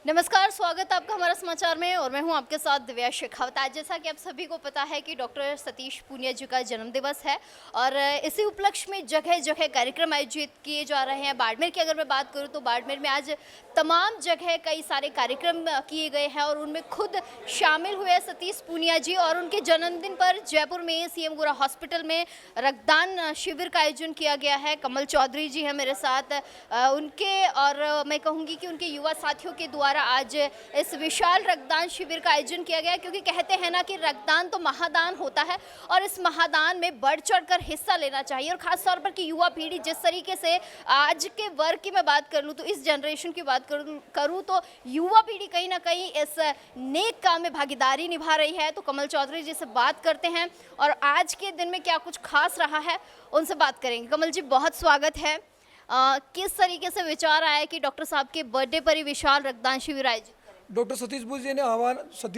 नमस्कार, स्वागत है आपका हमारा समाचार में और मैं हूं आपके साथ दिव्या शेखावत। आज जैसा कि आप सभी को पता है कि डॉक्टर सतीश पूनिया जी का जन्म दिवस है और इसी उपलक्ष्य में जगह जगह कार्यक्रम आयोजित किए जा रहे हैं। बाड़मेर की अगर मैं बात करूं तो बाड़मेर में आज तमाम जगह कई सारे कार्यक्रम किए गए हैं और उनमें खुद शामिल हुए सतीश पूनिया जी। और उनके जन्मदिन पर जयपुर में सीएम गोरा हॉस्पिटल में रक्तदान शिविर का आयोजन किया गया है। कमल चौधरी जी हैं मेरे साथ, उनके और मैं कहूँगी कि उनके युवा साथियों के द्वारा आज इस विशाल रक्तदान शिविर का आयोजन किया गया, क्योंकि कहते हैं ना कि रक्तदान तो महादान होता है और इस महादान में बढ़ चढ़कर हिस्सा लेना चाहिए। और खास तौर पर कि युवा पीढ़ी जिस तरीके से आज के वर्ग की मैं बात कर लूँ तो इस जनरेशन की बात करूँ तो युवा पीढ़ी कहीं ना कहीं इस नेक काम में भागीदारी निभा रही है। तो कमल चौधरी जी से बात करते हैं और आज के दिन में क्या कुछ खास रहा है उनसे बात करेंगे। कमल जी, बहुत स्वागत है। किस तरीके से विचार आया कि डॉक्टर साहब के बर्थडे पर ही विशाल रक्तदान शिविर आयोजित करें? डॉक्टर सतीश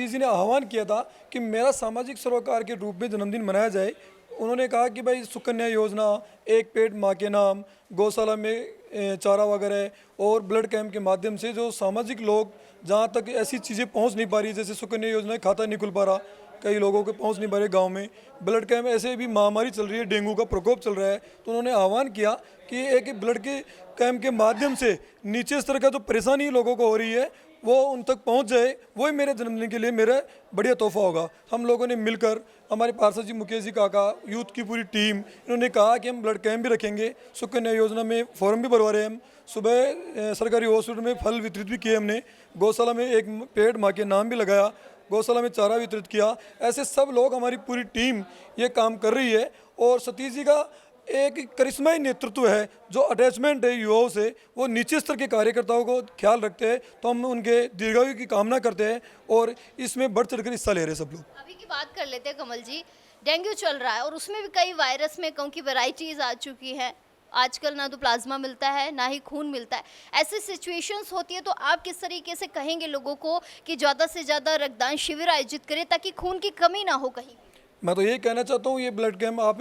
जी ने आह्वान किया था कि मेरा सामाजिक सरोकार के रूप में जन्मदिन मनाया जाए। उन्होंने कहा कि भाई सुकन्या योजना, एक पेड़ माँ के नाम, गौशाला में चारा वगैरह और ब्लड कैंप के माध्यम से जो सामाजिक लोग जहाँ तक ऐसी चीज़ें पहुँच नहीं पा रही, जैसे सुकन्या योजना खाता नहीं खुल पा रहा, कई लोगों के पहुंच नहीं पा रहे गांव में, ब्लड कैंप ऐसे भी महामारी चल रही है, डेंगू का प्रकोप चल रहा है, तो उन्होंने आह्वान किया कि एक ब्लड के कैंप के माध्यम से नीचे स्तर का जो परेशानी लोगों को हो रही है वो उन तक पहुंच जाए। वही मेरे जन्मदिन के लिए मेरा बढ़िया तोहफा होगा। हम लोगों ने मिलकर, हमारे पार्षद जी मुकेश जी काका, यूथ की पूरी टीम, इन्होंने कहा कि हम ब्लड कैंप भी रखेंगे, सुकन्या योजना में फॉर्म भी भरवा रहे हैं हम। सुबह सरकारी हॉस्पिटल में फल वितरित भी किए हमने, गौशाला में एक पेड़ माँ के नाम भी लगाया, गौशाला में चारा वितरित किया। ऐसे सब लोग, हमारी पूरी टीम ये काम कर रही है। और सतीश जी का एक करिश्माई नेतृत्व है, जो अटैचमेंट है युवाओं से, वो नीचे स्तर के कार्यकर्ताओं को ख्याल रखते हैं। तो हम उनके दीर्घायु की कामना करते हैं और इसमें बढ़ चढ़कर हिस्सा ले रहे हैं सब लोग। अभी की बात कर लेते हैं कमल जी। डेंगू चल रहा है और उसमें भी कई वायरस में कहूँ की वैरायटीज आ चुकी है। आजकल ना तो प्लाज्मा मिलता है ना ही खून मिलता है। ऐसी सिचुएशंस होती है तो आप किस तरीके से कहेंगे लोगों को कि ज़्यादा से ज़्यादा रक्तदान शिविर आयोजित करें ताकि खून की कमी ना हो कहीं? मैं तो यही कहना चाहता हूँ, ये ब्लड कैंप आप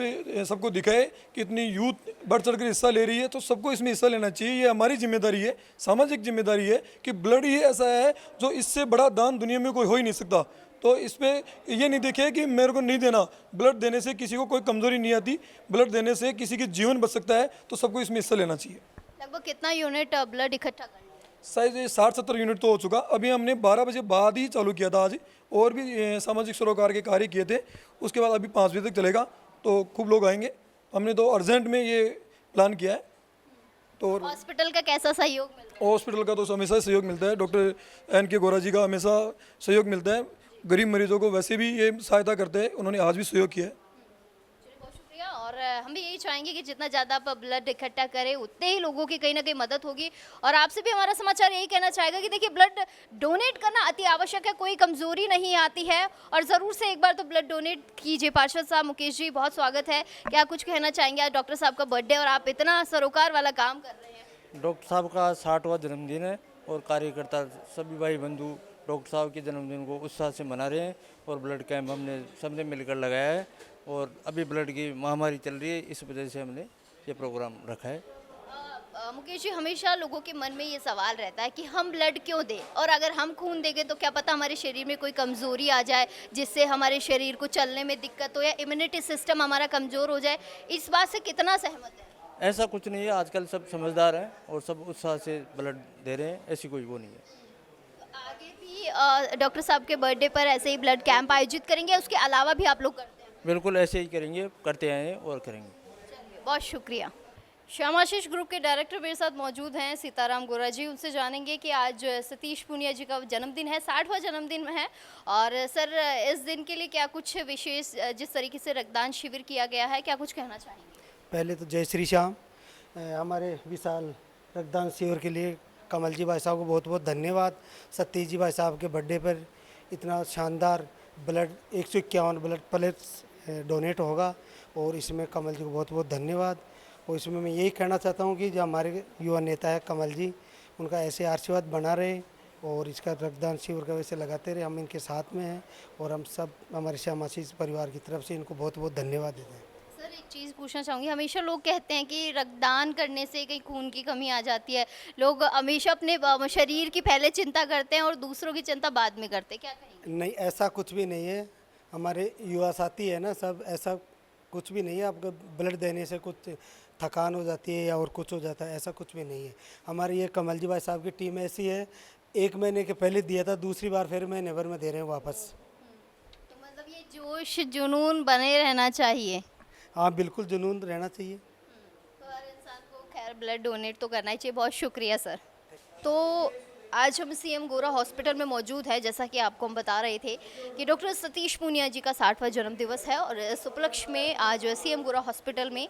सबको दिखाए कि इतनी यूथ बढ़ चढ़कर हिस्सा ले रही है, तो सबको इसमें हिस्सा लेना चाहिए। ये हमारी जिम्मेदारी है, सामाजिक जिम्मेदारी है कि ब्लड ही ऐसा है जो इससे बड़ा दान दुनिया में कोई हो ही नहीं सकता। तो इसमें ये नहीं देखे कि मेरे को नहीं देना, ब्लड देने से किसी को कोई कमजोरी नहीं आती, ब्लड देने से किसी के जीवन बच सकता है। तो सबको इसमें हिस्सा लेना चाहिए। लगभग कितना यूनिट ब्लड इकट्ठा कर? शायद ये 60-70 यूनिट तो हो चुका। अभी हमने 12 बजे बाद ही चालू किया था आज, और भी सामाजिक सरोकार के कार्य किए थे। उसके बाद अभी 5 बजे तक चलेगा, तो खूब लोग आएंगे। हमने तो अर्जेंट में ये प्लान किया है। तो हॉस्पिटल का कैसा सहयोग मिलता है? हॉस्पिटल का तो हमेशा सहयोग मिलता है, डॉक्टर NK गोरा जी का हमेशा सहयोग मिलता है। गरीब मरीजों को वैसे भी ये सहायता करते हैं, उन्होंने आज भी सहयोग किया है। बहुत शुक्रिया। और हम भी यही चाहेंगे कि जितना ज़्यादा आप ब्लड इकट्ठा करें उतने ही लोगों की कहीं ना कहीं मदद होगी। और आपसे भी हमारा समाचार यही कहना चाहेगा कि देखिए, ब्लड डोनेट करना अति आवश्यक है, कोई कमजोरी नहीं आती है और ज़रूर से एक बार तो ब्लड डोनेट कीजिए। पार्षद साहब मुकेश जी, बहुत स्वागत है। क्या कुछ कहना चाहेंगे? आज डॉक्टर साहब का बर्थडे और आप इतना सरोकार वाला काम कर रहे हैं। डॉक्टर साहब का 60वां जन्मदिन है और कार्यकर्ता सभी भाई बंधु डॉक्टर साहब के जन्मदिन को उत्साह से मना रहे हैं। और ब्लड कैंप हमने सबने मिलकर लगाया है और अभी ब्लड की महामारी चल रही है, इस वजह से हमने ये प्रोग्राम रखा है। मुकेश जी, हमेशा लोगों के मन में ये सवाल रहता है कि हम ब्लड क्यों दें, और अगर हम खून देंगे तो क्या पता हमारे शरीर में कोई कमज़ोरी आ जाए जिससे हमारे शरीर को चलने में दिक्कत हो या इम्यूनिटी सिस्टम हमारा कमज़ोर हो जाए। इस बात से कितना सहमत है? ऐसा कुछ नहीं है, आजकल सब समझदार हैं और सब उत्साह से ब्लड दे रहे हैं, ऐसी कोई वो नहीं है। आगे भी डॉक्टर साहब के बर्थडे पर ऐसे ही ब्लड कैंप आयोजित करेंगे, उसके अलावा भी आप लोग करते हैं? बिल्कुल ऐसे ही करेंगे, करते आए हैं और करेंगे। बहुत शुक्रिया। श्यामाशीष ग्रुप के डायरेक्टर मेरे साथ मौजूद हैं सीताराम गोरा जी। उनसे जानेंगे कि आज सतीश पूनिया जी का जन्मदिन है, 60वां जन्मदिन है। और सर, इस दिन के लिए क्या कुछ विशेष, जिस तरीके से रक्तदान शिविर किया गया है, क्या कुछ कहना चाहेंगे? पहले तो जय श्री श्याम। हमारे विशाल रक्तदान शिविर के लिए कमल जी भाई साहब को बहुत बहुत धन्यवाद। सतीश जी भाई साहब के बर्थडे पर इतना शानदार ब्लड 151 ब्लड प्लेट्स डोनेट होगा और इसमें कमल जी को बहुत बहुत धन्यवाद। और इसमें मैं यही कहना चाहता हूँ कि जो हमारे युवा नेता है कमल जी, उनका ऐसे आशीर्वाद बना रहे और इसका रक्तदान शिविर का वैसे लगाते रहे। हम इनके साथ में हैं और हम सब हमारे श्यामाशीष परिवार की तरफ से इनको बहुत बहुत धन्यवाद देते हैं। सर, एक चीज़ पूछना चाहूँगी, हमेशा लोग कहते हैं कि रक्तदान करने से कहीं खून की कमी आ जाती है। लोग हमेशा अपने शरीर की पहले चिंता करते हैं और दूसरों की चिंता बाद में करते हैं, क्या कहेंगे? नहीं, ऐसा कुछ भी नहीं है। हमारे युवा साथी है ना, सब ऐसा कुछ भी नहीं है। आपको ब्लड देने से कुछ थकान हो जाती है या और कुछ हो जाता है, ऐसा कुछ भी नहीं है। हमारी ये कमल जी भाई साहब की टीम ऐसी है, 1 महीने के पहले दिया था, दूसरी बार फिर महीने भर में दे रहे हैं वापस। तो मतलब ये जोश जुनून बने रहना चाहिए। हाँ, बिल्कुल जुनून रहना चाहिए। तो हर इंसान को खैर ब्लड डोनेट तो करना ही चाहिए। बहुत शुक्रिया सर। तो आज हम सीएम गोरा हॉस्पिटल में मौजूद है, जैसा कि आपको हम बता रहे थे कि डॉक्टर सतीश पूनिया जी का 60वां जन्म दिवस है और इस उपलक्ष्य में आज सीएम गोरा हॉस्पिटल में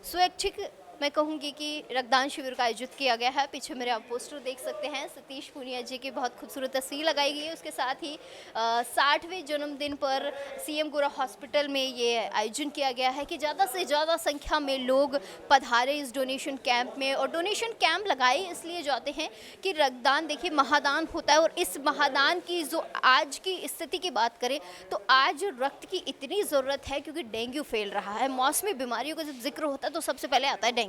स्वैच्छिक मैं कहूँगी कि रक्तदान शिविर का आयोजित किया गया है। पीछे मेरे आप पोस्टर देख सकते हैं, सतीश पूनिया जी की बहुत खूबसूरत तस्वीर लगाई गई है। उसके साथ ही 60वें जन्मदिन पर सीएम गोरा हॉस्पिटल में ये आयोजन किया गया है कि ज़्यादा से ज़्यादा संख्या में लोग पधारे इस डोनेशन कैंप में। और डोनेशन कैंप लगाए इसलिए जाते हैं कि रक्तदान देखिए महादान होता है, और इस महादान की जो आज की स्थिति की बात करें तो आज रक्त की इतनी ज़रूरत है क्योंकि डेंगू फैल रहा है। मौसमी बीमारियों का जब जिक्र होता है तो सबसे पहले आता है डेंगू।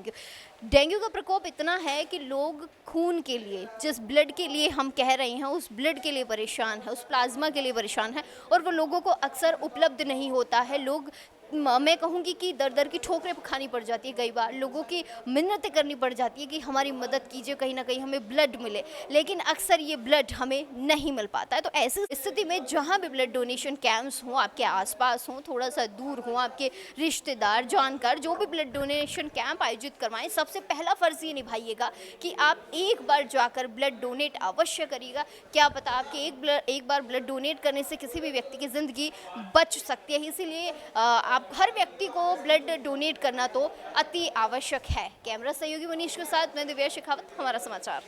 डेंगू का प्रकोप इतना है कि लोग खून के लिए, जिस ब्लड के लिए हम कह रहे हैं, उस ब्लड के लिए परेशान है, उस प्लाज्मा के लिए परेशान है, और वो लोगों को अक्सर उपलब्ध नहीं होता है। लोग मैं कहूँगी कि दर दर की ठोकरें खानी पड़ जाती है, कई बार लोगों की मिन्नतें करनी पड़ जाती है कि हमारी मदद कीजिए, कहीं ना कहीं हमें ब्लड मिले, लेकिन अक्सर ये ब्लड हमें नहीं मिल पाता है। तो ऐसी स्थिति में जहाँ भी ब्लड डोनेशन कैंप्स हों, आपके आसपास हों, थोड़ा सा दूर हों, आपके रिश्तेदार जानकार जो भी ब्लड डोनेशन कैंप आयोजित करवाएं, सबसे पहला फ़र्ज़ ये निभाइएगा कि आप एक बार जाकर ब्लड डोनेट अवश्य करिएगा। क्या पता आपके एक बार ब्लड डोनेट करने से किसी भी व्यक्ति की ज़िंदगी बच सकती है। इसीलिए आप हर व्यक्ति को ब्लड डोनेट करना तो अति आवश्यक है। कैमरा सहयोगी मनीष के साथ मैं दिव्या शेखावत, हमारा समाचार।